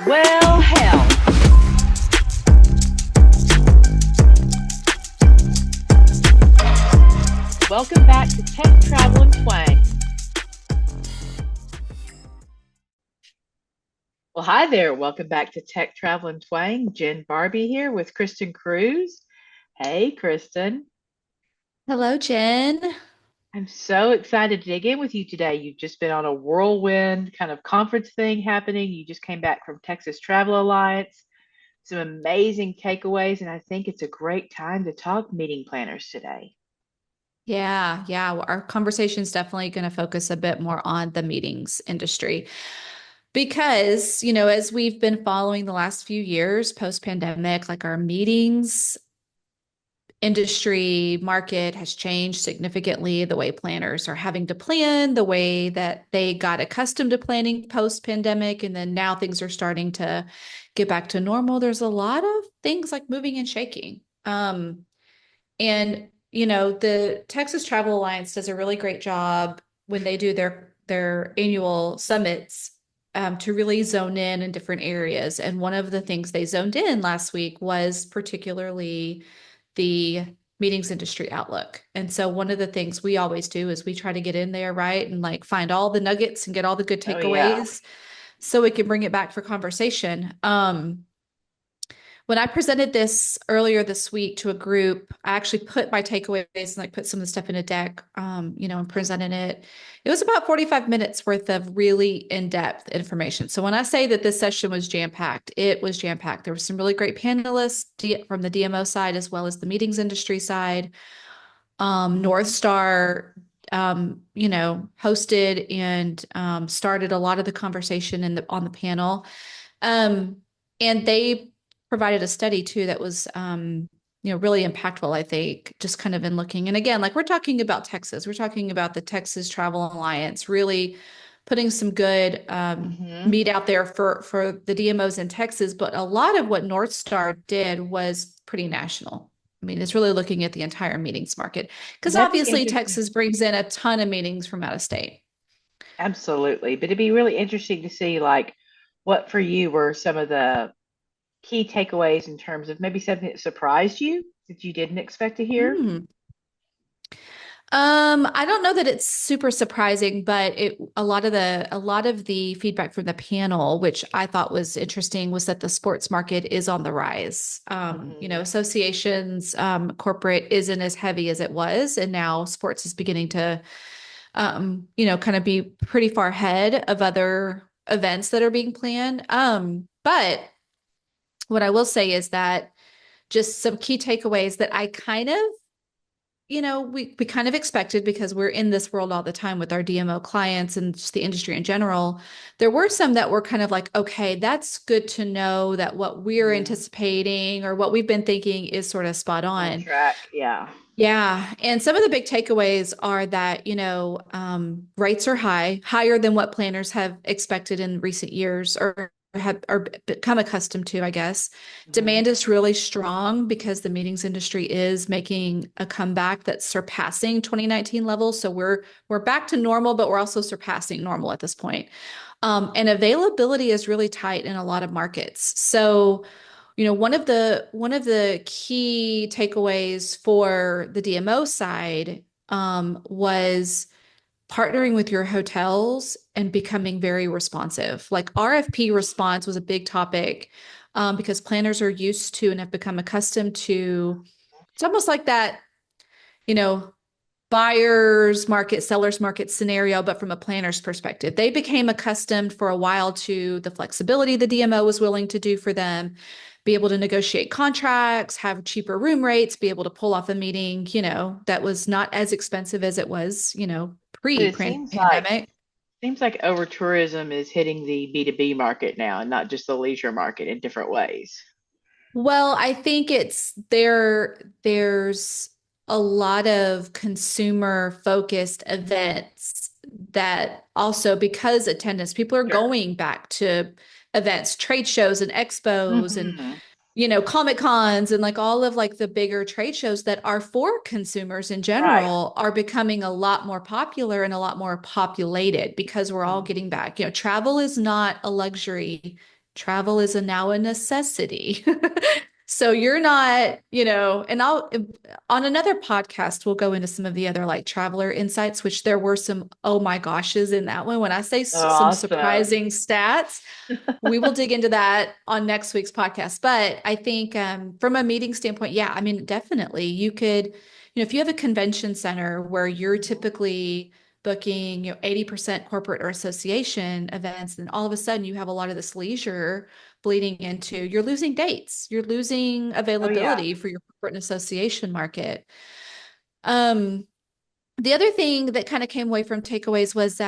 Well, hell. Welcome back to Tech Travel and Twang. Well, hi there. Welcome back to Tech Travel and Twang. Jen Barbie here with Kristen Cruz. Hey, Kristen. Hello, Jen. I'm so excited to dig in with you today. You've just been on a whirlwind kind of conference thing happening. You just came back from Texas Travel Alliance. Some amazing takeaways, and I think it's a great time to talk meeting planners today. Yeah. Our conversation is definitely going to focus a bit more on the meetings industry because, as we've been following the last few years post pandemic, like our meetings industry market has changed significantly. The way planners are having to plan, the way that they got accustomed to planning post pandemic, and then now things are starting to get back to normal. There's a lot of things like moving and shaking. And the Texas Travel Alliance does a really great job when they do their annual summits to really zone in different areas. And one of the things they zoned in last week was particularly the meetings industry outlook. And so one of the things we always do is we try to get in there, right, and like find all the nuggets and get all the good Oh, yeah. takeaways so we can bring it back for conversation. When I presented this earlier this week to a group, I actually put my takeaways and like put some of the stuff in a deck, and presented it. It was about 45 minutes worth of really in-depth information. So when I say that this session was jam-packed, it was jam-packed. There were some really great panelists from the DMO side as well as the meetings industry side. North Star, hosted and started a lot of the conversation on the panel. And they provided a study too that was really impactful, I think, just kind of in looking. And again, like we're talking about Texas, we're talking about the Texas Travel Alliance, really putting some good Hmm. meat out there for the DMOs in Texas. But a lot of what North Star did was pretty national. I mean, it's really looking at the entire meetings market Well, because that'd be obviously interesting. Texas brings in a ton of meetings from out of state. Absolutely. But it'd be really interesting to see, like, what for you were some of the key takeaways in terms of maybe something that surprised you that you didn't expect to hear. Mm. I don't know that it's super surprising, but a lot of the feedback from the panel, which I thought was interesting, was that the sports market is on the rise. Hmm. Associations, corporate isn't as heavy as it was, and now sports is beginning to, kind of be pretty far ahead of other events that are being planned. But what I will say is that just some key takeaways that I kind of we kind of expected because we're in this world all the time with our DMO clients and just the industry in general. There were some that were kind of like, okay, that's good to know that what we're Hmm. anticipating or what we've been thinking is sort of spot On on. track. Yeah. Yeah. And some of the big takeaways are that, rates are high, higher than what planners have expected in recent years or have or become accustomed to, I guess. Hmm. Demand is really strong because the meetings industry is making a comeback that's surpassing 2019 levels. So we're back to normal, but we're also surpassing normal at this point. And availability is really tight in a lot of markets. So one of the key takeaways for the DMO side was partnering with your hotels and becoming very responsive. Like RFP response was a big topic because planners are used to and have become accustomed to. It's almost like that, you know, buyer's market, seller's market scenario, but from a planner's perspective. They became accustomed for a while to the flexibility the DMO was willing to do for them, be able to negotiate contracts, have cheaper room rates, be able to pull off a meeting, that was not as expensive as it was, But it pre-pandemic. seems like over tourism is hitting the B2B market now and not just the leisure market in different ways. Well, I think there's a lot of consumer focused events that also because attendance, people are Sure. going back to events, trade shows and expos and Hmm. Comic Cons and like all of like the bigger trade shows that are for consumers in Right. general are becoming a lot more popular and a lot more populated because we're all Mhm. getting back. Travel is not a luxury travel is now a necessity. So you're not, and I'll on another podcast, we'll go into some of the other like traveler insights, which there were some, oh my goshes in that one. When I say Oh, some awesome. surprising stats, we will dig into that on next week's podcast. But I think from a meeting standpoint, yeah, I mean, definitely you could, if you have a convention center where you're Mhm. typically booking, 80% corporate or association events, then all of a sudden you have a lot of this leisure bleeding into, you're losing dates, you're losing Oh, yeah. availability for your corporate and association market. Um, the other thing that kind of came away from takeaways was,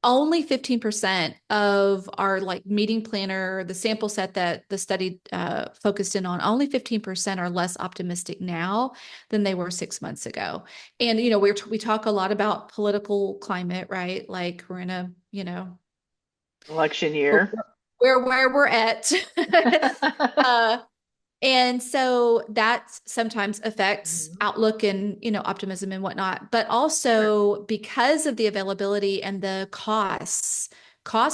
only 15% of our like meeting planner, the sample set that the study focused in on, only 15% are less optimistic now than they were 6 months ago. And, we talk a lot about political climate, right? Like we're in a, Election year. where we're at. uh, and so that sometimes affects Mhm. outlook and, optimism and whatnot. But Sure. also because of the availability and the costs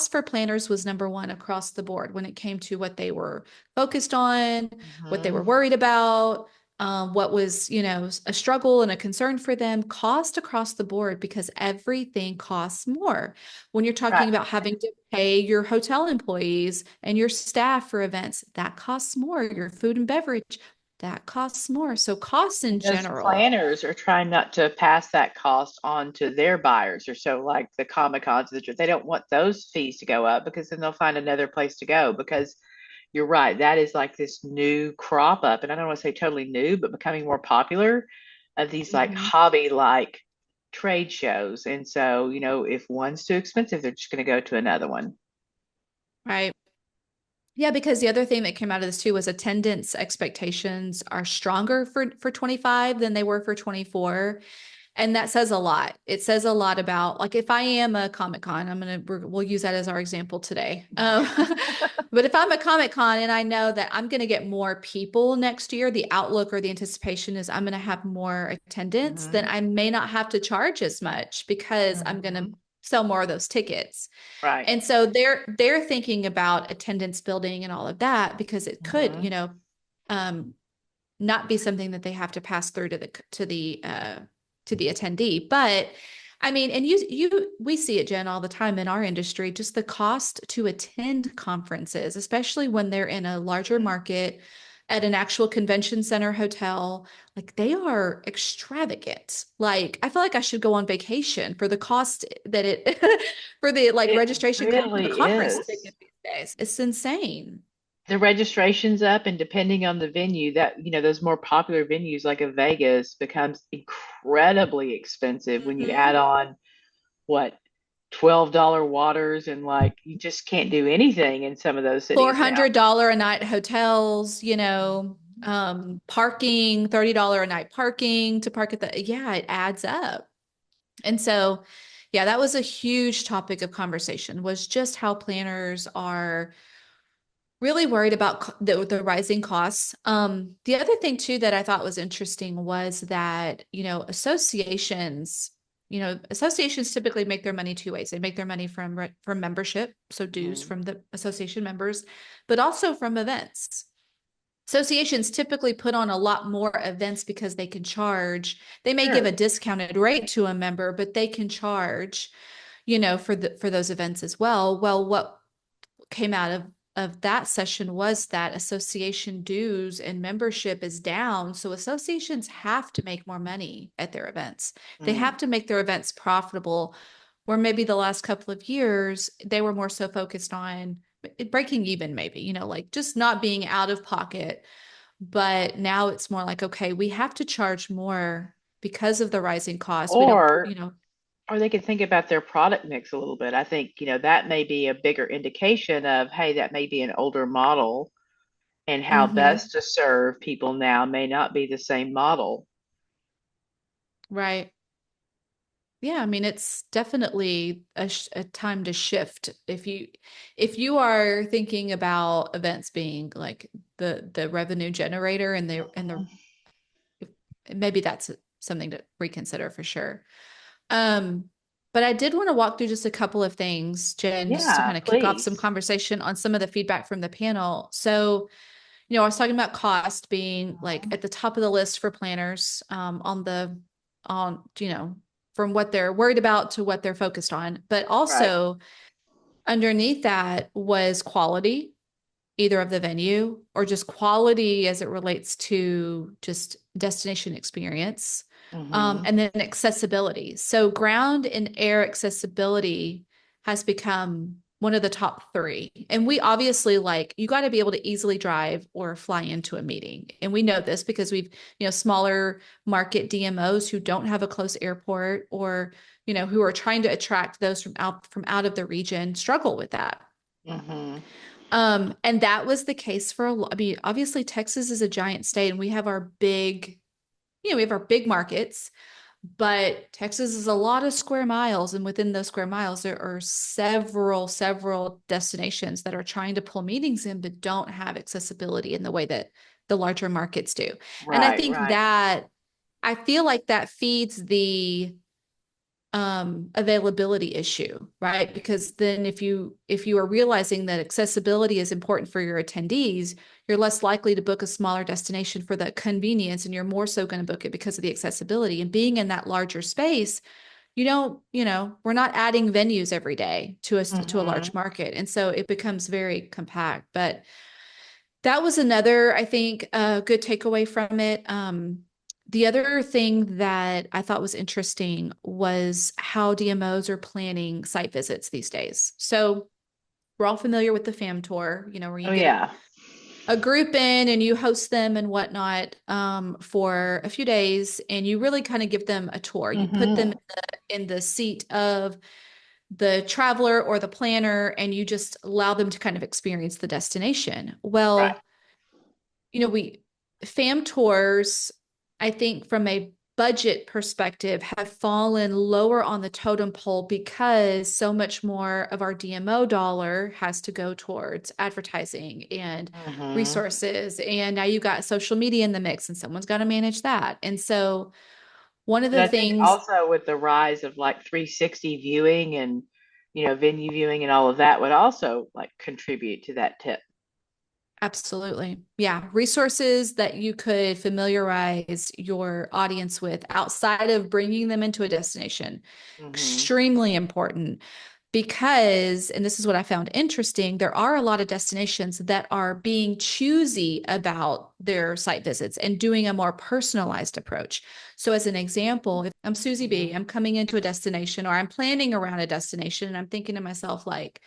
for planners was number one across the board when it came to what they were focused on, what they were Mhm. worried about, what was, a struggle and a concern for them, cost across the board because everything costs more. When you're talking Right. about having to pay your hotel employees and your staff for events, that costs more. Your food and beverage, that costs more. So costs in And those general. planners are trying not to pass that cost on to their buyers or so, like the Comic Cons. They don't want those fees to go up because then they'll find another place to go. Because you're right, that is like this new crop up. And I don't want to say totally new, but becoming more popular of these like Mhm. hobby like trade shows. And so, if one's too expensive, they're just going to go to another one. Right. Yeah, because the other thing that came out of this too was attendance expectations are stronger for 25 than they were for 24. And that says a lot. It says a lot about like if I am a Comic Con, we'll use that as our example today. But if I'm a Comic Con and I know that I'm going to get more people next year, the outlook or the anticipation is I'm going to have more attendance, then Hmm. I may not have to charge as much because I'm going to Hmm. sell more of those tickets. Right. And so they're thinking about attendance building and all of that because it could, Hmm. um, not be something that they have to pass through to the attendee. But I mean, and we see it, Jen, all the time in our industry, just the cost to attend conferences, especially when they're in a larger market at an actual convention center hotel, like they are extravagant. Like I feel like I should go on vacation for the cost that it for the like It registration cost of a really conference ticket is. these days. It's insane. The registration's up, and depending on the venue, that those more popular venues like a Vegas becomes incredibly expensive when you add Mhm. on what $12 waters, and like you just can't do anything in some of those cities now. $400 a night hotels, Mhm. parking, $30 a night parking to park at yeah, it adds up. And so, yeah, that was a huge topic of conversation was just how planners are really worried about the rising costs. The other thing too that I thought was interesting was that, associations typically make their money two ways. They make their money from membership, so dues Mhm. from the association members, but also from events. Associations typically put on a lot more events because they can charge. They may give a Sure. discounted rate to a member, but they can charge, for those events as well. Well, what came out of that session was that association dues and membership is down. So associations have to make more money at their events. They have Mm. to make their events profitable, where maybe the last couple of years they were more so focused on breaking even, maybe, like just not being out of pocket. But now it's more like, okay, we have to charge more because of the rising costs. We don't, Or or they could think about their product mix a little bit. I think, that may be a bigger indication of, hey, that may be an older model, and how mhm, best to serve people now may not be the same model. right. Yeah, I mean, it's definitely a time to shift. If you are thinking about events being like the revenue generator and the Mhm. maybe that's something to reconsider for sure. Um, But I did want to walk through just a couple of things, Jen, just to Yeah, kind of kick off some please. conversation on some of the feedback from the panel. So, I was talking about cost being like Mhm. at the top of the list for planners, from what they're worried about to what they're focused on. But Right. also underneath that was quality, either of the venue or just quality as it relates to just destination experience. Hmm. And then accessibility. So ground and air accessibility has become one of the top three. And we obviously like, you got to be able to easily drive or fly into a meeting. And we know this because we've, smaller market DMOs who don't have a close airport or, who are trying to attract those from out of the region struggle with that. Hmm. And that was the case for a lot. I mean, obviously Texas is a giant state and we have our big markets, but Texas is a lot of square miles. And within those square miles, there are several destinations that are trying to pull meetings in, but don't have accessibility in the way that the larger markets do. And Right, right. I feel like that feeds the availability issue, right? Because then if you are realizing that accessibility is important for your attendees, you're less likely to book a smaller destination for the convenience, and you're more so going to book it because of the accessibility. And being in that larger space, we're not adding venues every day to a Hmm. large market, and so it becomes very compact. But that was another, I think, good takeaway from it. The other thing that I thought was interesting was how DMOs are planning site visits these days. So we're all familiar with the FAM tour, where you Oh, get yeah. a group in and you host them and whatnot for a few days, and you really kind of give them a tour. You put them Hmm. in the seat of the traveler or the planner, and you just allow them to kind of experience the destination. Right. Well, we fam tours, I think from a budget perspective, have fallen lower on the totem pole because so much more of our DMO dollar has to go towards advertising and Hmm. resources. And now you got social media in the mix, and someone's got to manage that. And so one of And the I think things, also with the rise of like 360 viewing and, venue viewing and all of that would also like contribute to that tip. absolutely. Yeah. Resources that you could familiarize your audience with outside of bringing them into a destination. Hmm. Extremely important because, and this is what I found interesting, there are a lot of destinations that are being choosy about their site visits and doing a more personalized approach. So, as an example, if I'm Susie B, Hmm. I'm coming into a destination or I'm planning around a destination and I'm thinking to myself, like,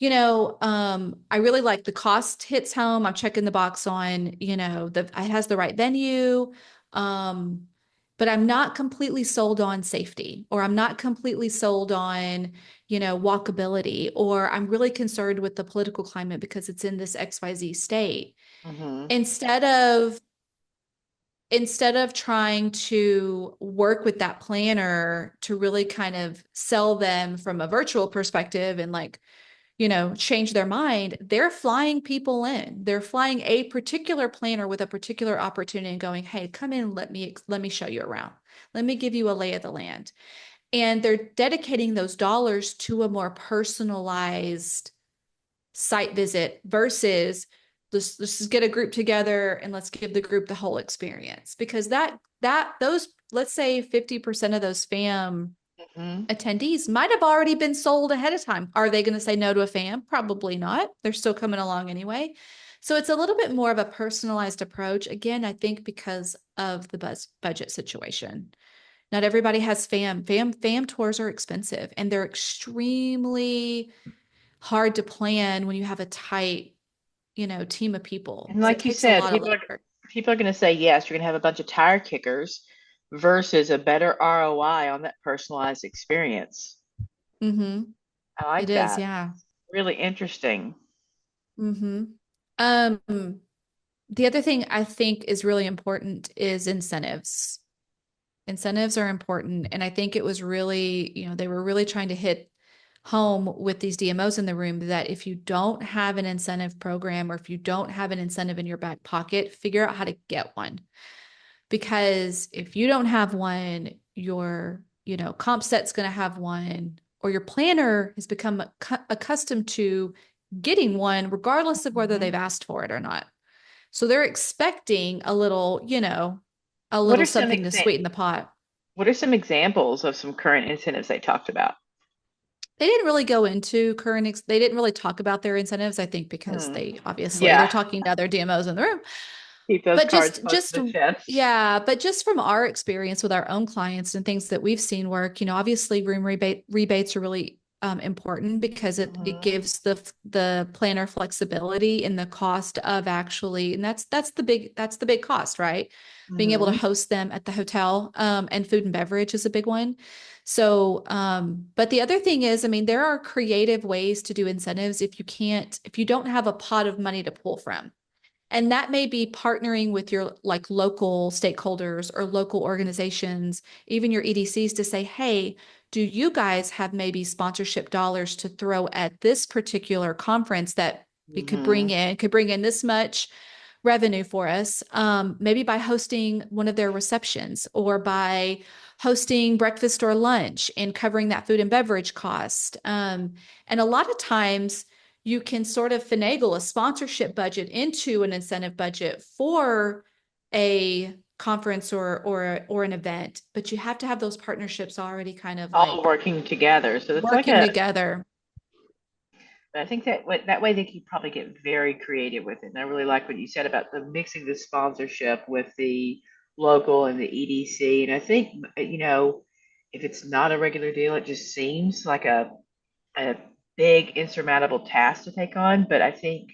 I really like the cost hits home. I'm checking the box on, it has the right venue. Um, but I'm not completely sold on safety, or I'm not completely sold on, walkability, or I'm really concerned with the political climate because it's in this XYZ state. Hmm. Instead of trying to work with that planner to really kind of sell them from a virtual perspective and like change their mind, they're flying people in. They're flying a particular planner with a particular opportunity and going, "Hey, come in, let me show you around. Let me give you a lay of the land." And they're dedicating those dollars to a more personalized site visit versus let's just get a group together and let's give the group the whole experience. Because those, let's say 50% of those FAM Hmm. attendees might have already been sold ahead of time. Are they going to say no to a FAM? Probably not. They're still coming along anyway. So it's a little bit more of a personalized approach. Again, I think because of the budget situation. Not everybody has FAM. FAM tours are expensive and they're extremely hard to plan when you have a tight, team of people And because it like you takes a said, lot of people are legwork. people are going to say yes. You're going to have a bunch of tire kickers versus a better ROI on that personalized experience. Mm-hmm. I It like is, that. yeah. Really interesting. Mm-hmm. Um, The other thing I think is really important is incentives. Incentives are important. And I think it was really, they were really trying to hit home with these DMOs in the room that if you don't have an incentive program or if you don't have an incentive in your back pocket, figure out how to get one. Because if you don't have one, comp set's going to have one, or your planner has become accustomed to getting one, regardless of whether Mhm. they've asked for it or not. So they're expecting a What little are some something to exa- sweeten the pot. What are some examples of some current incentives they talked about? They didn't really go into they didn't really talk about their incentives, I think, because Hmm. they obviously they're Yeah, talking to other DMOs in the room. keep those But cards just close to just the chest. yeah, but just from our experience with our own clients and things that we've seen work, obviously rebates are really important because it Hmm. gives the planner flexibility in the cost of actually, and that's the big cost, right? Being able to Hmm. host them at the hotel, and food and beverage is a big one. So, but the other thing is, I mean, there are creative ways to do incentives if you don't have a pot of money to pull from. And that may be partnering with your like local stakeholders or local organizations, even your EDCs to say, hey, do you guys have maybe sponsorship dollars to throw at this particular conference that we Hmm. could bring in this much revenue for us, maybe by hosting one of their receptions or by hosting breakfast or lunch and covering that food and beverage cost. And a lot of times you can sort of finagle a sponsorship budget into an incentive budget for a conference or an event, but you have to have those partnerships already kind of All like working together. So it's like working a. together. I think that way they can probably get very creative with it. And I really like what you said about the mixing the sponsorship with the local and the EDC. And I think if it's not a regular deal, it just seems like a big insurmountable task to take on. But I think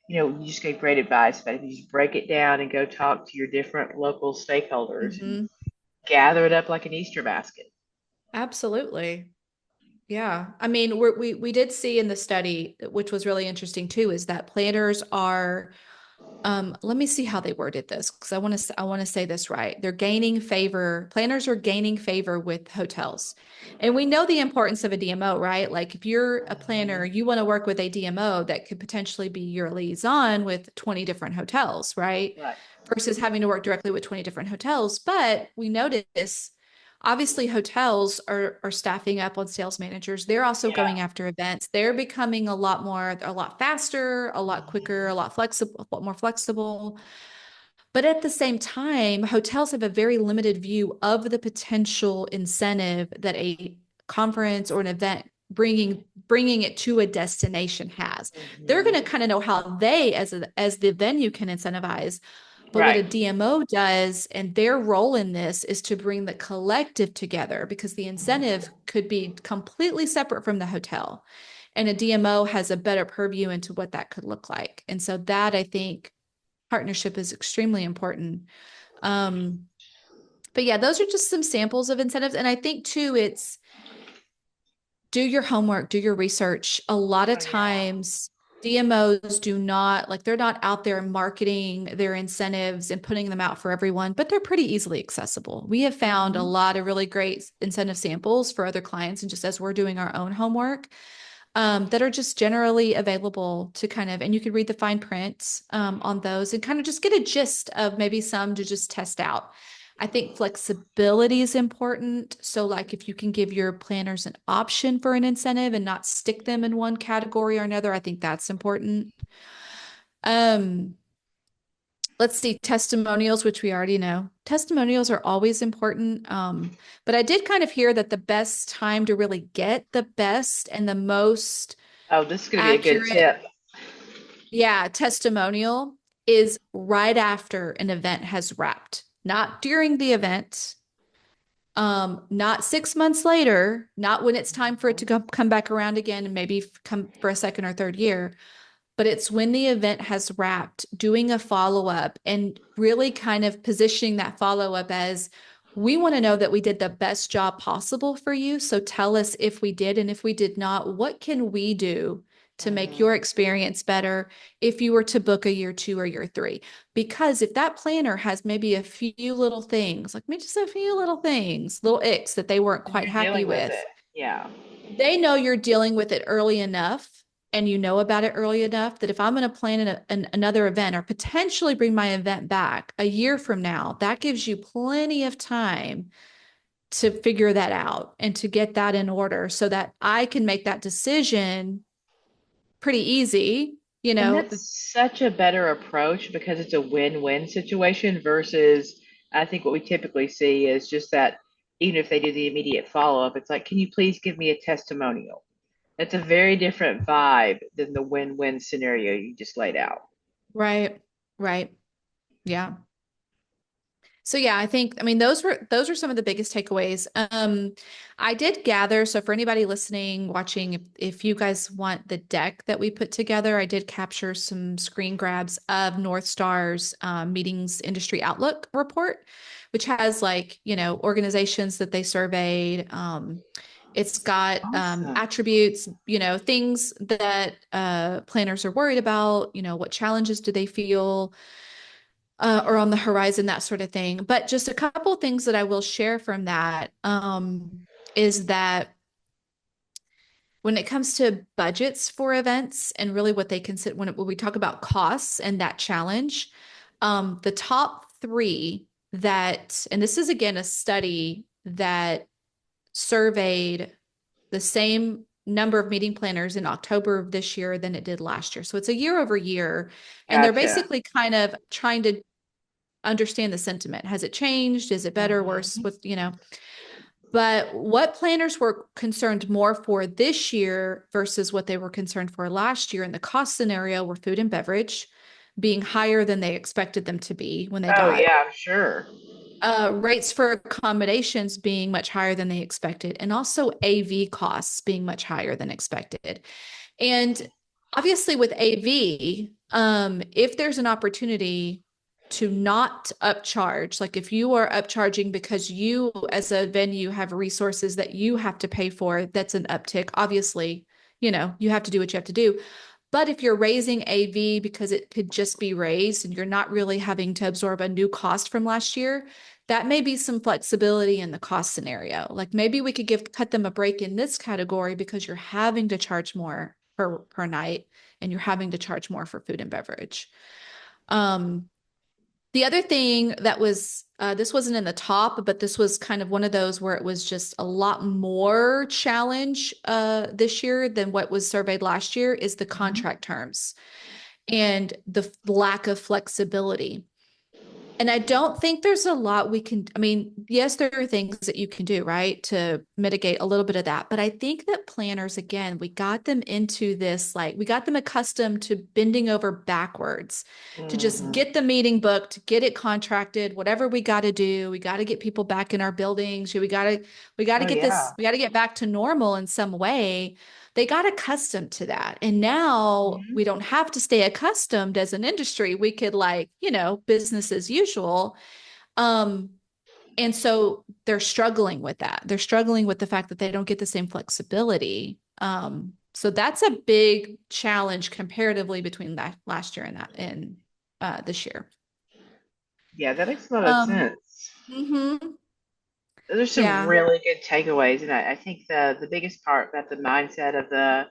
you just gave great advice. But if you just break it down and go talk to your different local stakeholders and Mhm. gather it up like an Easter basket. Absolutely. Yeah. I mean, we did see in the study, which was really interesting too, is that planners are, let me see how they worded this because I want to say this right. They're gaining favor. Planners are gaining favor with hotels. And we know the importance of a DMO, right? Like if you're a planner, Mhm. you want to work with a DMO that could potentially be your liaison with 20 different hotels, right? Right. Versus having to work directly with 20 different hotels. But we notice obviously hotels are staffing up on sales managers. They're also Yeah. going after events. They're becoming a lot faster, a lot quicker, Mhm. a lot flexible, a lot more flexible. But at the same time, hotels have a very limited view of the potential incentive that a conference or an event bringing it to a destination has. They're going Mhm. to kind of know how they as the venue can incentivize, but what a Right. DMO does and their role in this is to bring the collective together because the incentive could be completely separate from the hotel. And a DMO has a better purview into what that could look like. And so that I think partnership is extremely important. Um, but yeah, those are just some samples of incentives. And I think too, it's do your homework, do your research. A lot of Oh yeah. times, DMOs do not like they're not out there marketing their incentives and putting them out for everyone, but they're pretty easily accessible. We have found a Mhm. lot of really great incentive samples for other clients, and just as we're doing our own homework, that are just generally available to kind of, and you can read the fine print on those and kind of just get a gist of maybe some to just test out. I think flexibility is important. So, like if you can give your planners an option for an incentive and not stick them in one category or another, I think that's important. Um, let's see, testimonials, which we already know. Testimonials are always important. But I did kind of hear that the best time to really get the best and the most Oh, this is going to be a good accurate, tip. yeah, testimonial is right after an event has wrapped, not during the event, not 6 months later, not when it's time for it to come back around again and maybe come for a second or third year, but it's when the event has wrapped, doing a follow up and really kind of positioning that follow up as we want to know that we did the best job possible for you. So tell us if we did, and if we did not, what can we do to make Mhm. your experience better if you were to book a year two or year three? Because if that planner has maybe a few little things, like maybe just a few little things, little icks that they weren't And quite you're happy dealing with with, it. Yeah. they know you're dealing with it early enough and you know about it early enough that if I'm going to plan another event or potentially bring my event back a year from now, that gives you plenty of time to figure that out and to get that in order so that I can make that decision pretty easy, you And know. that's such a better approach because it's a win-win situation versus I think what we typically see is just that even if they do the immediate follow-up, it's like, can you please give me a testimonial? That's a very different vibe than the win-win scenario you just laid out. Right, right. Yeah. So yeah, I mean those were some of the biggest takeaways. I did gather, so for anybody listening, watching, if you guys want the deck that we put together, I did capture some screen grabs of North Star's meetings industry outlook report, which has like, organizations that they surveyed. It's got Awesome. attributes, things that planners are worried about, what challenges do they feel or on the horizon, that sort of thing. But just a couple of things that I will share from that is that when it comes to budgets for events and really what they consider when we talk about costs and that challenge, the top three that, and this is again a study that surveyed the same number of meeting planners in October of this year than it did last year. So it's a year over year. And they're Gotcha. basically kind of trying to understand the sentiment. Has it changed? Is it better, worse? Mhm. But what planners were concerned more for this year versus what they were concerned for last year in the cost scenario were food and beverage being higher than they expected them to be when they Oh got yeah, I'm sure. rates for accommodations being much higher than they expected, and also AV costs being much higher than expected. And obviously, with AV, if there's an opportunity to not upcharge, like if you are upcharging because you, as a venue, have resources that you have to pay for, that's an uptick. Obviously, you have to do what you have to do. But if you're raising AV because it could just be raised and you're not really having to absorb a new cost from last year, that may be some flexibility in the cost scenario. Like maybe we could cut them a break in this category because you're having to charge more per night and you're having to charge more for food and beverage. Um, the other thing that was, this wasn't in the top, but this was kind of one of those where it was just a lot more challenge this year than what was surveyed last year is the Mhm. contract terms and the lack of flexibility. And I don't think there's a lot we can, I mean, yes, there are things that you can do, right, to mitigate a little bit of that. But I think that planners, again, we got them into this, like, we got them accustomed to bending over backwards to just Mhm. get the meeting booked, get it contracted, whatever we got to do. We got to get people back in our buildings. We got to Oh get this, yeah. we got to get back to normal in some way. They got accustomed to that. And now Mhm. we don't have to stay accustomed as an industry. We could like, business as usual. Um, and so they're struggling with that. They're struggling with the fact that they don't get the same flexibility. So that's a big challenge comparatively between that last year and that and this year. Yeah, that makes a lot of Um, sense. mhm. Those are some Yeah. really good takeaways, and I think the biggest part about the mindset of the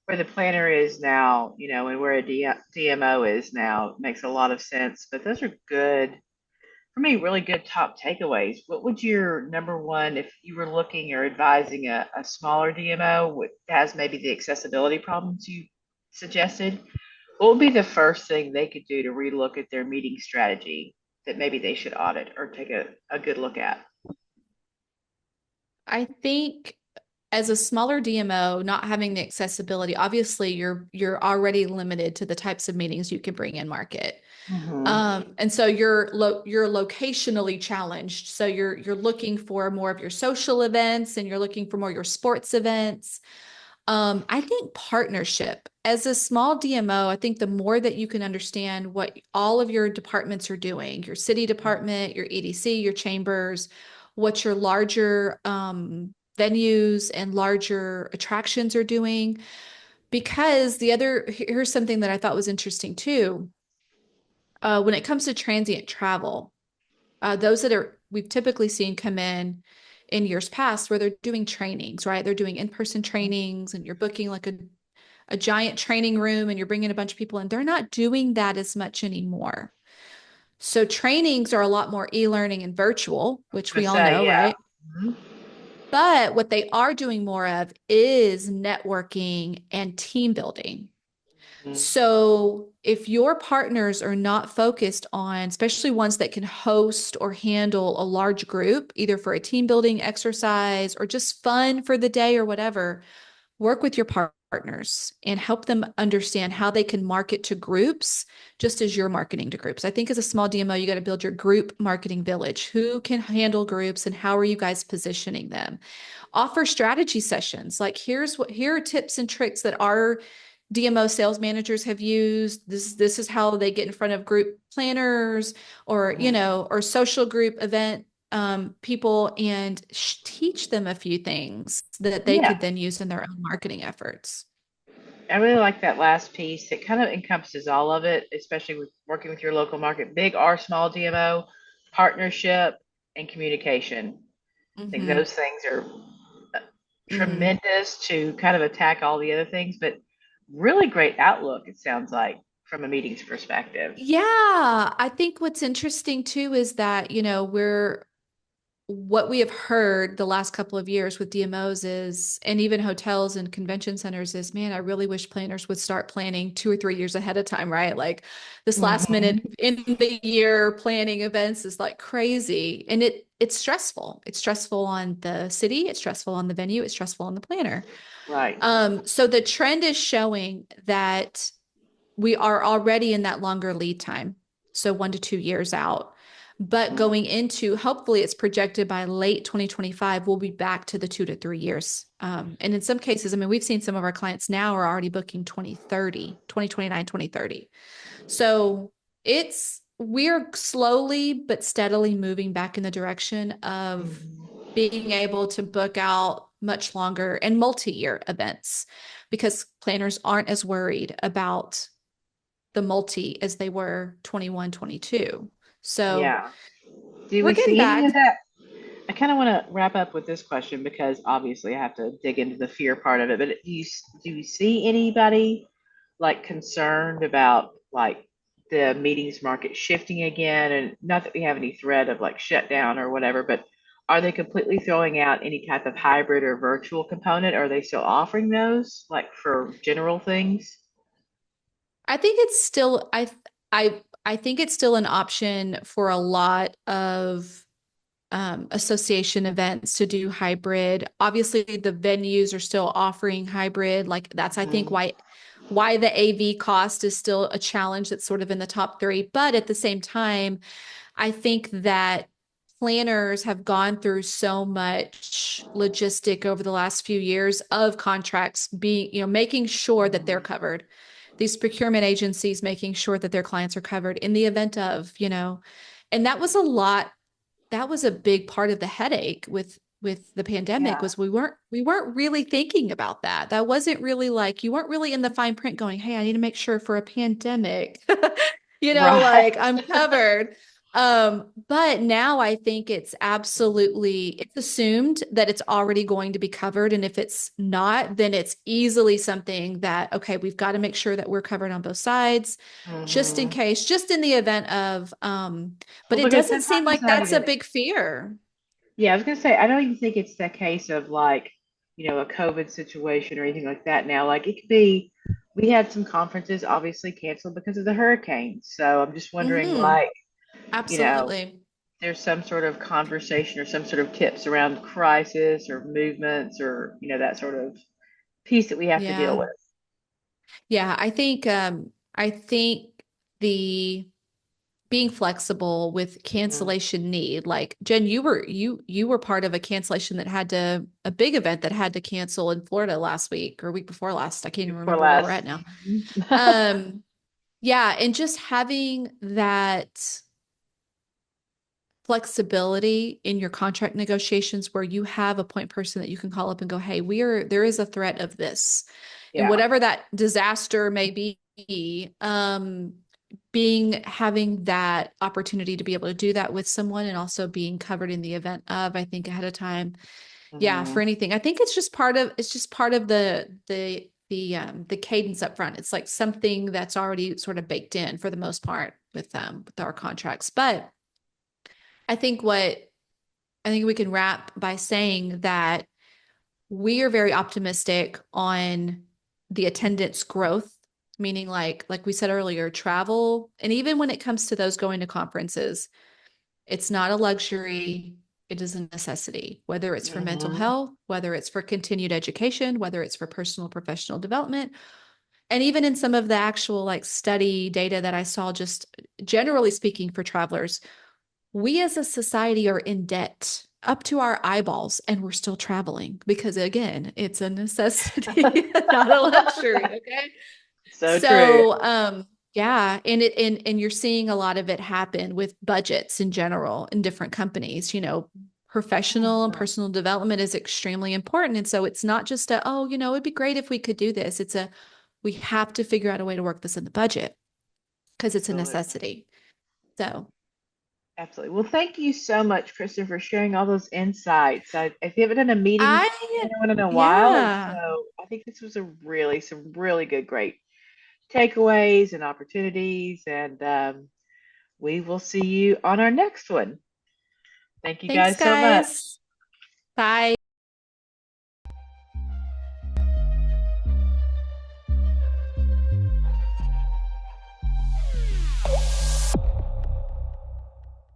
where the planner is now, and where a DMO is now makes a lot of sense. But those are good for me, really good top takeaways. What would your number one if you were looking or advising a smaller DMO that has maybe the accessibility problems you suggested? What would be the first thing they could do to relook at their meeting strategy that maybe they should audit or take a good look at? I think as a smaller DMO, not having the accessibility, obviously you're already limited to the types of meetings you can bring in market. Mm-hmm. And so you're locationally challenged. So you're looking for more of your social events and you're looking for more your sports events. I think partnership as a small DMO, I think the more that you can understand what all of your departments are doing, your city department, your EDC, your chambers, what your larger venues and larger attractions are doing. Because here's something that I thought was interesting too. When it comes to transient travel, those that we've typically seen come in years past where they're doing trainings, right? They're doing in-person trainings and you're booking like a giant training room and you're bringing a bunch of people in. They're not doing that as much anymore. So trainings are a lot more e-learning and virtual, which I we was all gonna say, know, yeah. right? Mhm. But what they are doing more of is networking and team building. Mhm. So if your partners are not focused on, especially ones that can host or handle a large group, either for a team building exercise or just fun for the day or whatever, work with your partners and help them understand how they can market to groups just as you're marketing to groups. I think as a small DMO, you got to build your group marketing village. Who can handle groups and how are you guys positioning them? Offer strategy sessions. Like here are tips and tricks that our DMO sales managers have used. This is how they get in front of group planners or, Mhm. or social group event people and teach them a few things that they Yeah, could then use in their own marketing efforts. I really like that last piece. It kind of encompasses all of it, especially with working with your local market, big or small DMO, partnership, and communication. I think Mm-hmm. those things are Mm-hmm. tremendous to kind of attack all the other things, but really great outlook, it sounds like, from a meetings perspective. Yeah, I think what's interesting too is that, what we have heard the last couple of years with DMOs is, and even hotels and convention centers is, man, I really wish planners would start planning 2 or 3 years ahead of time, right? Like this last minute Hmm. in the year planning events is like crazy. And it's stressful. It's stressful on the city, it's stressful on the venue, it's stressful on the planner. Right. So the trend is showing that we are already in that longer lead time. So 1 to 2 years out. But going into, hopefully, it's projected by late 2025, we'll be back to the 2 to 3 years. And in some cases, I mean, we've seen some of our clients now are already booking 2030, 2029, 2030. So we're slowly but steadily moving back in the direction of Mhm. being able to book out much longer and multi-year events because planners aren't as worried about the multi as they were 21, 22. So Yeah. Do we're we getting see any of back. that? I kind of want to wrap up with this question because obviously I have to dig into the fear part of it. But do you see anybody like concerned about like the meetings market shifting again? And not that we have any threat of like shutdown or whatever, but are they completely throwing out any type of hybrid or virtual component? Are they still offering those like for general things? I think it's still I think it's still an option for a lot of association events to do hybrid. Obviously, the venues are still offering hybrid. Like that's I think Mhm. why the AV cost is still a challenge that's sort of in the top three. But at the same time, I think that planners have gone through so much logistic over the last few years of contracts being, making sure that they're Mhm. covered. These procurement agencies making sure that their clients are covered in the event of, and that was a lot. That was a big part of the headache with the pandemic Yeah. was we weren't really thinking about that. That wasn't really like you weren't really in the fine print going, "Hey, I need to make sure for a pandemic, Right. like I'm covered." But now I think it's assumed that it's already going to be covered. And if it's not, then it's easily something that, okay, we've got to make sure that we're covered on both sides, just in Hmm. case, just in the event of, but Well, it because doesn't sometimes seem it's like not that's a even. big fear. Yeah, I was gonna say I don't even think it's the case of like, a COVID situation or anything like that now. Like it could be we had some conferences obviously canceled because of the hurricanes. So I'm just wondering Hmm. like, you know, Absolutely. there's some sort of conversation or some sort of tips around crisis or movements or, that sort of piece that we have to deal Yeah. with. Yeah. I think the being flexible with Mhm. cancellation need. Like Jen, you were part of a cancellation that had to a big event that had to cancel in Florida last week or week before last. I can't even Before remember where we're last. at now. Mhm. Um, yeah, and just having that flexibility in your contract negotiations where you have a point person that you can call up and go, hey, there is a threat of this. And Yeah. whatever that disaster may be, having that opportunity to be able to do that with someone and also being covered in the event of, I think ahead of time. Yeah, for Hmm. anything. I think it's just part of the cadence up front. It's like something that's already sort of baked in for the most part with our contracts. But I think what I think we can wrap by saying that we are very optimistic on the attendance growth, meaning like we said earlier, travel, and even when it comes to those going to conferences, it's not a luxury, it is a necessity, whether it's for mental Mm-hmm. health, whether it's for continued education, whether it's for personal professional development. And even in some of the actual like study data that I saw, just generally speaking for travelers, we as a society are in debt up to our eyeballs and we're still traveling because again, it's a necessity, not a luxury. Okay. So true. Yeah, and you're seeing a lot of it happen with budgets in general in different companies. Professional and Mhm. personal development is extremely important. And so it's not just oh, it'd be great if we could do this. We have to figure out a way to work this in the budget because it's a Absolutely. necessity. So Absolutely. Well, thank you so much, Kristen, for sharing all those insights. I haven't done a meeting I, with anyone in a while, and yeah, so I think this was some really good, great takeaways and opportunities. And we will see you on our next one. Thank you thanks, guys so much. guys. Bye.